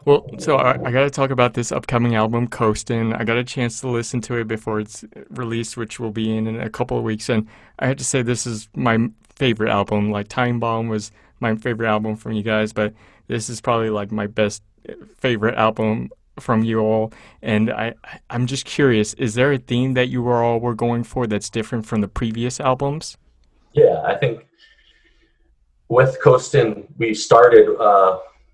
Well, so I got to talk about this upcoming album, Coastin. I got a chance to listen to it before it's released, which will be in a couple of weeks. And I had to say, this is my favorite album. Like, Time Bomb was my favorite album from you guys, but this is probably like my best favorite album from you all. And I'm just curious, is there a theme that you all were going for that's different from the previous albums? Yeah, I think with Coastin, we started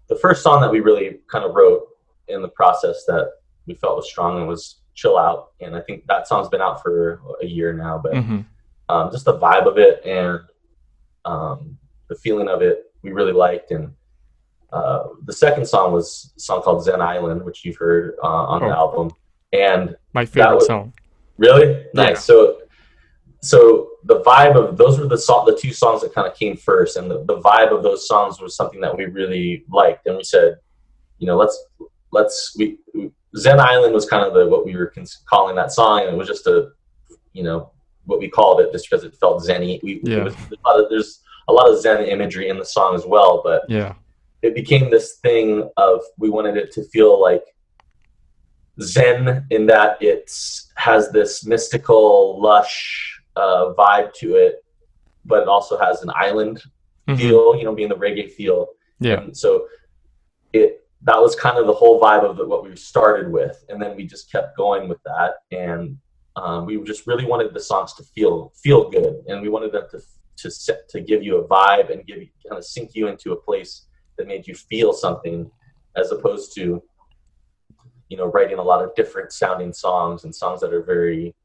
the first song that we really kind of wrote in the process that we felt was strong and was Chill Out. And I think that song's been out for a year now, but Mm-hmm. just the vibe of it and the feeling of it, we really liked. And the second song was a song called Zen Island, which you've heard on the Oh, album. And my that favorite was song. really Yeah. nice. So the vibe of those were the two songs that kind of came first, and the vibe of those songs was something that we really liked, and we said, let's Zen Island was kind of what we were calling that song, and it was just what we called it just because it felt zen-y. It Yeah. was there's a lot of Zen imagery in the song as well, but Yeah. it became this thing of we wanted it to feel like Zen in that it has this mystical, lush vibe to it, but it also has an island Mm-hmm. feel, being the reggae feel. Yeah. And so that was kind of the whole vibe of what we started with. And then we just kept going with that. And we just really wanted the songs to feel good. And we wanted them to give you a vibe and kind of sink you into a place that made you feel something, as opposed to writing a lot of different sounding songs and songs that are very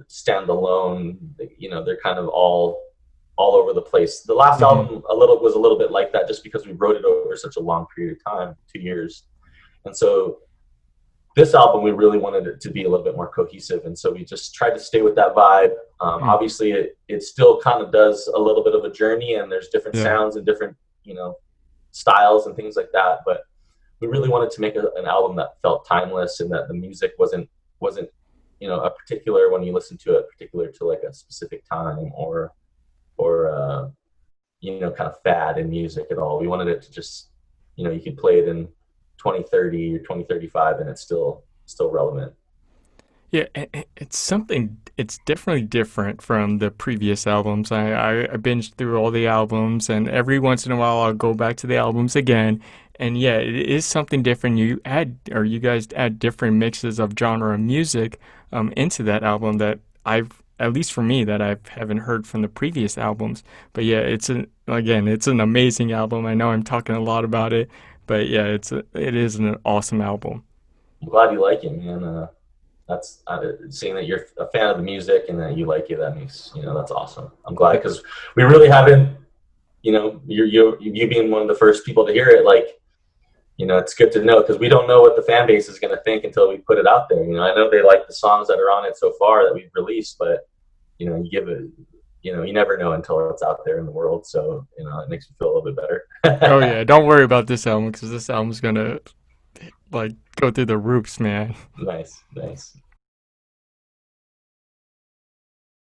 standalone. They're kind of all over the place. The last Mm-hmm. album was a little bit like that, just because we wrote it over such a long period of time, 2 years. And so this album, we really wanted it to be a little bit more cohesive, and so we just tried to stay with that vibe. Mm. Obviously, it still kind of does a little bit of a journey, and there's different Yeah. sounds and different styles and things like that. But we really wanted to make an album that felt timeless, and that the music wasn't a particular, when you listen to it, particular to like a specific time or kind of fad in music at all. We wanted it to just you could play it in 2030 or 2035 and it's still relevant. Yeah, it's something. It's definitely different from the previous albums. I binged through all the albums, and every once in a while I'll go back to the albums again. And yeah, it is something different. You guys add different mixes of genre of music into that album that at least for me, that I haven't heard from the previous albums. But yeah, it's an amazing album. I know I'm talking a lot about it, but yeah, it is an awesome album. I'm glad you like it, man. That's seeing that you're a fan of the music and that you like it. That makes that's awesome. I'm glad, because we really haven't. You being one of the first people to hear it, like it's good to know, because we don't know what the fan base is going to think until we put it out there. I know they like the songs that are on it so far that we've released, but you give it. You never know until it's out there in the world. So it makes me feel a little bit Oh better. yeah, don't worry about this album because this album's gonna like go through the roofs, man. Nice, nice.